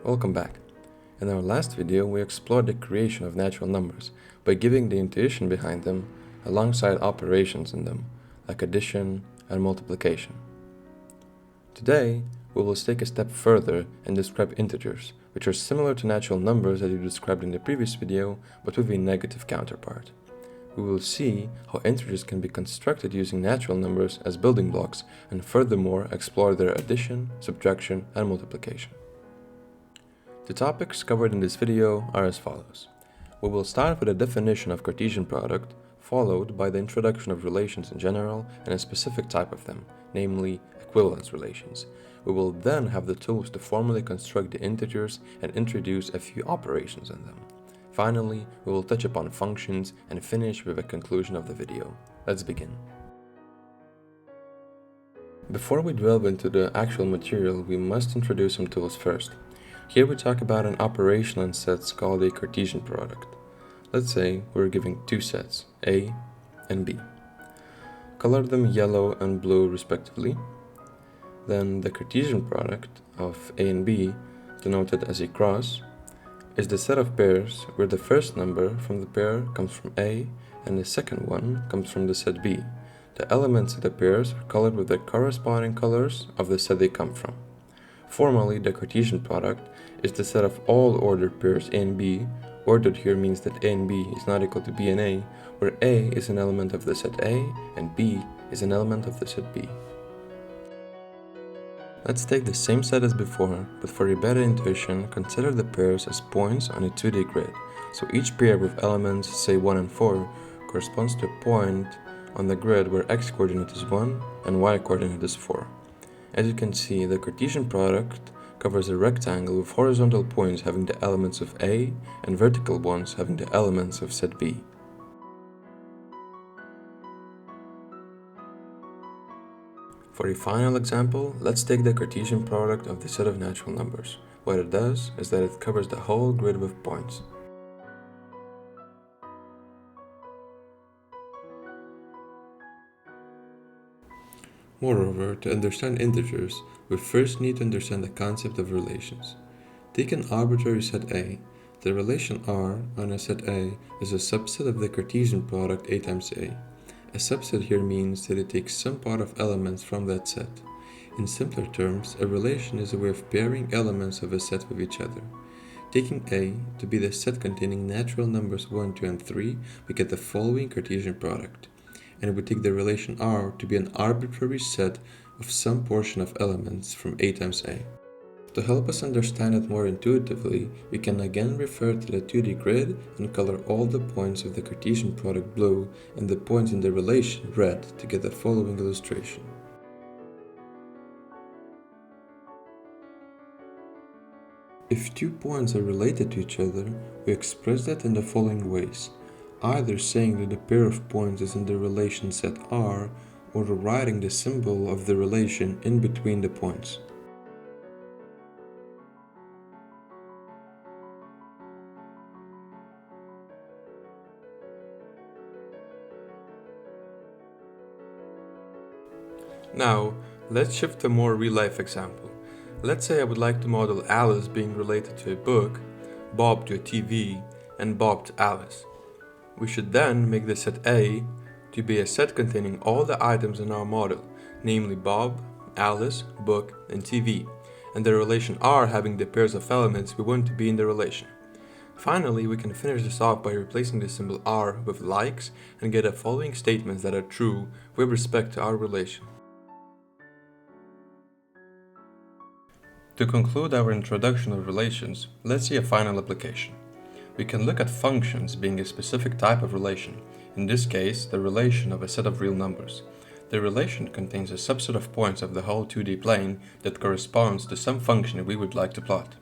Welcome back. In our last video, we explored the creation of natural numbers by giving the intuition behind them alongside operations in them, like addition and multiplication. Today, we will take a step further and describe integers, which are similar to natural numbers that we described in the previous video, but with a negative counterpart. We will see how integers can be constructed using natural numbers as building blocks and furthermore explore their addition, subtraction, and multiplication. The topics covered in this video are as follows. We will start with a definition of Cartesian product, followed by the introduction of relations in general and a specific type of them, namely equivalence relations. We will then have the tools to formally construct the integers and introduce a few operations in them. Finally, we will touch upon functions and finish with a conclusion of the video. Let's begin. Before we delve into the actual material, we must introduce some tools first. Here we talk about an operation in sets called a Cartesian product. Let's say we're giving two sets, A and B. Color them yellow and blue respectively. Then the Cartesian product of A and B, denoted as a cross, is the set of pairs where the first number from the pair comes from A and the second one comes from the set B. The elements of the pairs are colored with the corresponding colors of the set they come from. Formally, the Cartesian product is the set of all ordered pairs A and B. Ordered here means that A and B is not equal to B and A, where A is an element of the set A and B is an element of the set B. Let's take the same set as before, but for a better intuition, consider the pairs as points on a 2D grid. So each pair with elements, say 1 and 4, corresponds to a point on the grid where x coordinate is 1 and y coordinate is 4. As you can see, the Cartesian product covers a rectangle with horizontal points having the elements of A and vertical ones having the elements of set B. For a final example, let's take the Cartesian product of the set of natural numbers. What it does is that it covers the whole grid with points. Moreover, to understand integers, we first need to understand the concept of relations. Take an arbitrary set A. The relation R on a set A is a subset of the Cartesian product A times A. A subset here means that it takes some part of elements from that set. In simpler terms, a relation is a way of pairing elements of a set with each other. Taking A to be the set containing natural numbers 1, 2, and 3, we get the following Cartesian product. And we take the relation R to be an arbitrary set of some portion of elements from A times A. To help us understand it more intuitively, we can again refer to the 2D grid and color all the points of the Cartesian product blue and the points in the relation red to get the following illustration. If two points are related to each other, we express that in the following ways, either saying that the pair of points is in the relation set R or writing the symbol of the relation in between the points. Now, let's shift to a more real-life example. Let's say I would like to model Alice being related to a book, Bob to a TV, and Bob to Alice. We should then make the set A to be a set containing all the items in our model, namely Bob, Alice, book, and TV, and the relation R having the pairs of elements we want to be in the relation. Finally, we can finish this off by replacing the symbol R with likes and get the following statements that are true with respect to our relation. To conclude our introduction of relations, let's see a final application. We can look at functions being a specific type of relation, in this case, the relation of a set of real numbers. The relation contains a subset of points of the whole 2D plane that corresponds to some function we would like to plot.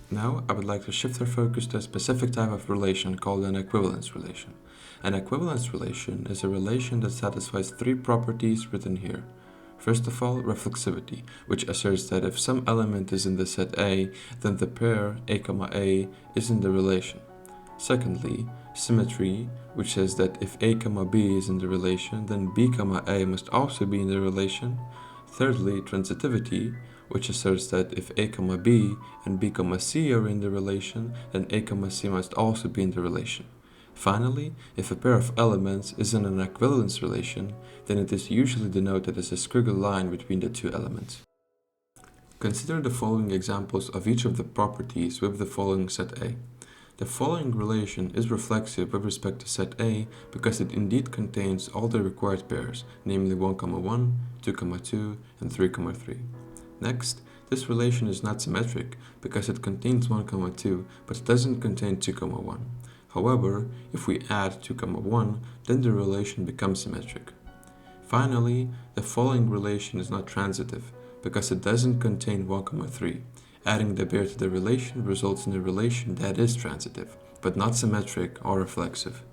Now, I would like to shift our focus to a specific type of relation called an equivalence relation. An equivalence relation is a relation that satisfies three properties written here. First of all, reflexivity, which asserts that if some element is in the set A, then the pair A, is in the relation. Secondly, symmetry, which says that if A, B is in the relation, then B, A must also be in the relation. Thirdly, transitivity, which asserts that if a comma b and b comma c are in the relation, then a comma c must also be in the relation. Finally, if a pair of elements is in an equivalence relation, then it is usually denoted as a squiggly line between the two elements. Consider the following examples of each of the properties with the following set A. The following relation is reflexive with respect to set A because it indeed contains all the required pairs, namely 1, 1, 2, 2, and 3, 3. Next, this relation is not symmetric because it contains 1, 2, but doesn't contain 2, 1. However, if we add 2, 1, then the relation becomes symmetric. Finally, the following relation is not transitive because it doesn't contain 1, 3. Adding the pair to the relation results in a relation that is transitive, but not symmetric or reflexive.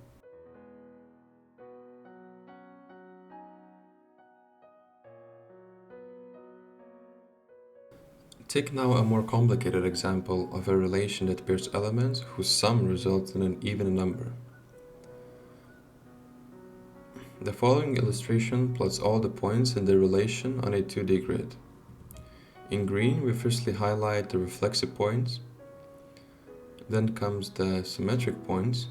Take now a more complicated example of a relation that pairs elements whose sum results in an even number. The following illustration plots all the points in the relation on a 2D grid. In green, we firstly highlight the reflexive points, then comes the symmetric points,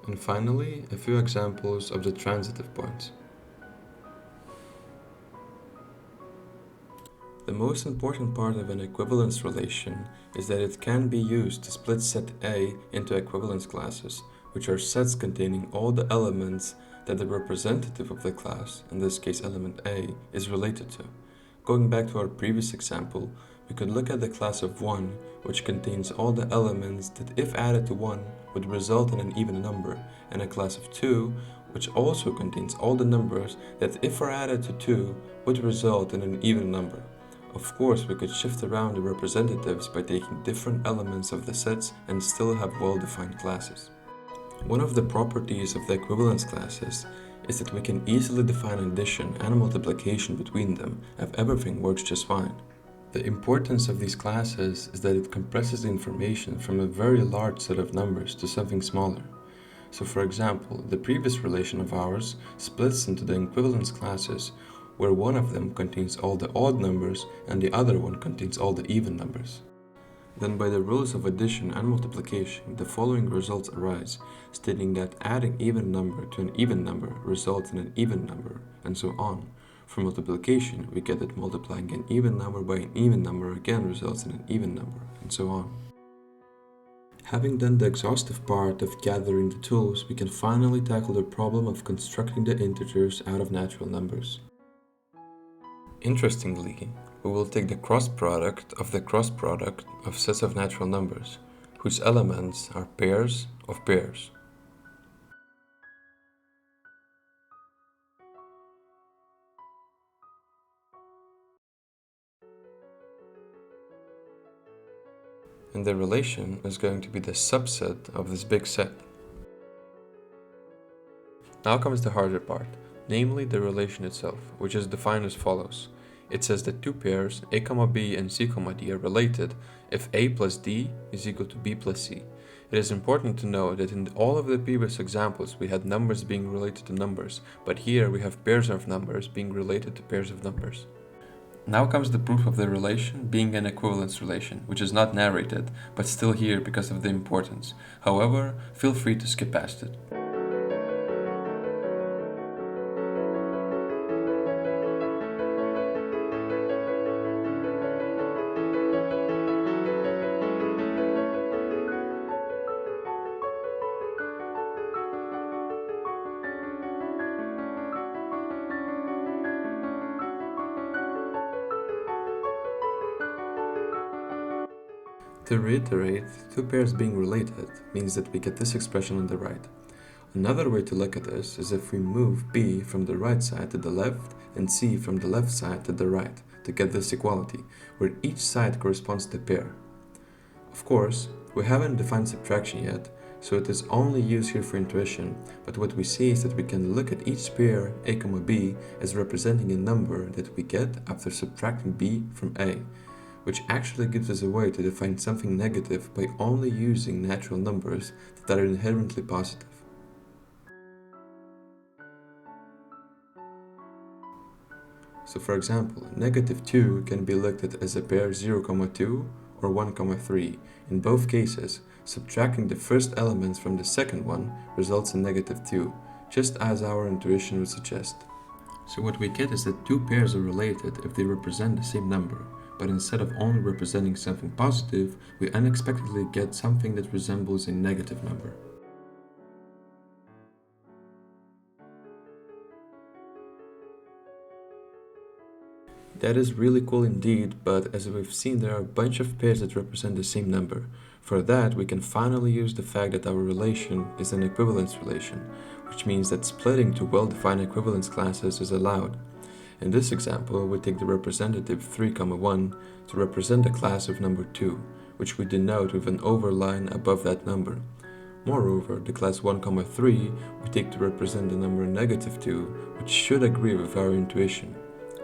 and finally a few examples of the transitive points. The most important part of an equivalence relation is that it can be used to split set A into equivalence classes, which are sets containing all the elements that the representative of the class, in this case element A, is related to. Going back to our previous example, we could look at the class of 1, which contains all the elements that if added to 1 would result in an even number, and a class of 2, which also contains all the numbers that if are added to 2 would result in an even number. Of course, we could shift around the representatives by taking different elements of the sets and still have well-defined classes. One of the properties of the equivalence classes is that we can easily define addition and multiplication between them if everything works just fine. The importance of these classes is that it compresses the information from a very large set of numbers to something smaller. So for example, the previous relation of ours splits into the equivalence classes, where one of them contains all the odd numbers and the other one contains all the even numbers. Then by the rules of addition and multiplication, the following results arise, stating that adding even number to an even number results in an even number, and so on. For multiplication, we get that multiplying an even number by an even number again results in an even number, and so on. Having done the exhaustive part of gathering the tools, we can finally tackle the problem of constructing the integers out of natural numbers. Interestingly, we will take the cross product of sets of natural numbers, whose elements are pairs of pairs. And the relation is going to be the subset of this big set. Now comes the harder part, namely the relation itself, which is defined as follows. It says that two pairs, a, b and c, d are related if a plus d is equal to b plus c. It is important to know that in all of the previous examples we had numbers being related to numbers, but here we have pairs of numbers being related to pairs of numbers. Now comes the proof of the relation being an equivalence relation, which is not narrated, but still here because of the importance. However, feel free to skip past it. To reiterate, two pairs being related means that we get this expression on the right. Another way to look at this is if we move b from the right side to the left and c from the left side to the right to get this equality, where each side corresponds to a pair. Of course, we haven't defined subtraction yet, so it is only used here for intuition, but what we see is that we can look at each pair a, b as representing a number that we get after subtracting b from a, which actually gives us a way to define something negative by only using natural numbers that are inherently positive. So for example, negative 2 can be looked at as a pair 0, 2 or 1, 3. In both cases, subtracting the first elements from the second one results in negative 2, just as our intuition would suggest. So what we get is that two pairs are related if they represent the same number, but instead of only representing something positive, we unexpectedly get something that resembles a negative number. That is really cool indeed, but as we've seen, there are a bunch of pairs that represent the same number. For that, we can finally use the fact that our relation is an equivalence relation, which means that splitting to well-defined equivalence classes is allowed. In this example, we take the representative 3, 1 to represent the class of number 2, which we denote with an overline above that number. Moreover, the class 1, 3 we take to represent the number negative 2, which should agree with our intuition.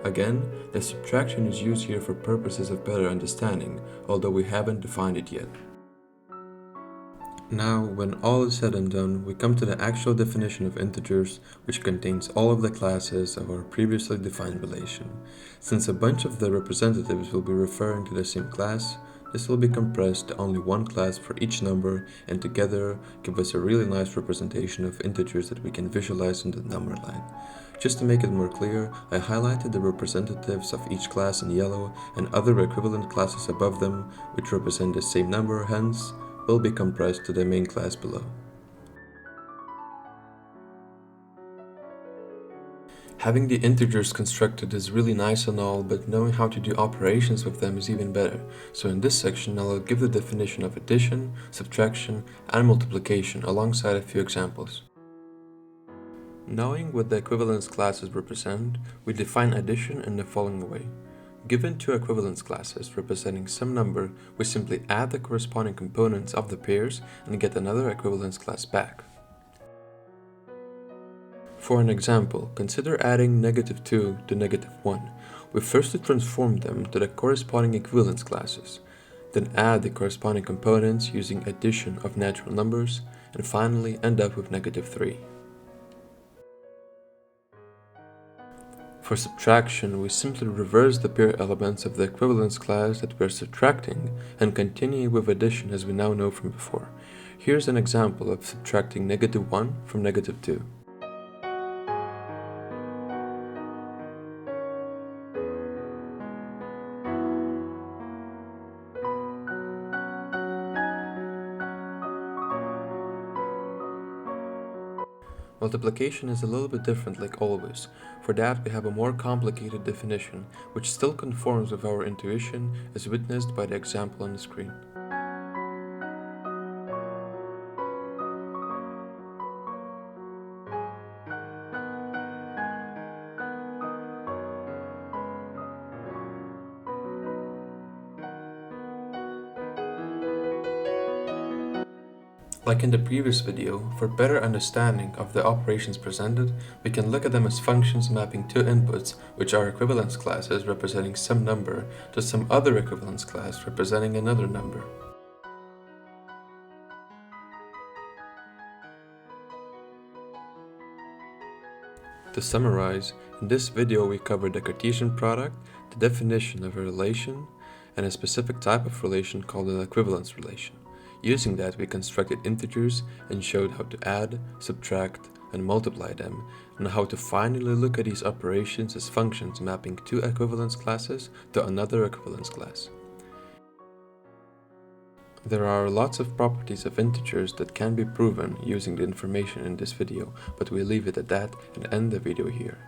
Again, the subtraction is used here for purposes of better understanding, although we haven't defined it yet. Now, when all is said and done, we come to the actual definition of integers, which contains all of the classes of our previously defined relation. Since a bunch of the representatives will be referring to the same class, this will be compressed to only one class for each number, and together give us a really nice representation of integers that we can visualize on the number line. Just to make it more clear, I highlighted the representatives of each class in yellow and other equivalent classes above them, which represent the same number, hence will be compressed to the main class below. Having the integers constructed is really nice and all, but knowing how to do operations with them is even better. So in this section, I'll give the definition of addition, subtraction, and multiplication alongside a few examples. Knowing what the equivalence classes represent, we define addition in the following way. Given two equivalence classes representing some number, we simply add the corresponding components of the pairs and get another equivalence class back. For an example, consider adding negative 2 to negative 1. We firstly transform them to the corresponding equivalence classes, then add the corresponding components using addition of natural numbers, and finally end up with negative 3. For subtraction, we simply reverse the pair elements of the equivalence class that we're subtracting and continue with addition as we now know from before. Here's an example of subtracting negative 1 from negative 2. Multiplication is a little bit different like always. For that we have a more complicated definition, which still conforms with our intuition as witnessed by the example on the screen. Like in the previous video, for better understanding of the operations presented, we can look at them as functions mapping two inputs, which are equivalence classes representing some number, to some other equivalence class representing another number. To summarize, in this video we covered the Cartesian product, the definition of a relation, and a specific type of relation called an equivalence relation. Using that, we constructed integers and showed how to add, subtract, and multiply them, and how to finally look at these operations as functions mapping two equivalence classes to another equivalence class. There are lots of properties of integers that can be proven using the information in this video, but we leave it at that and end the video here.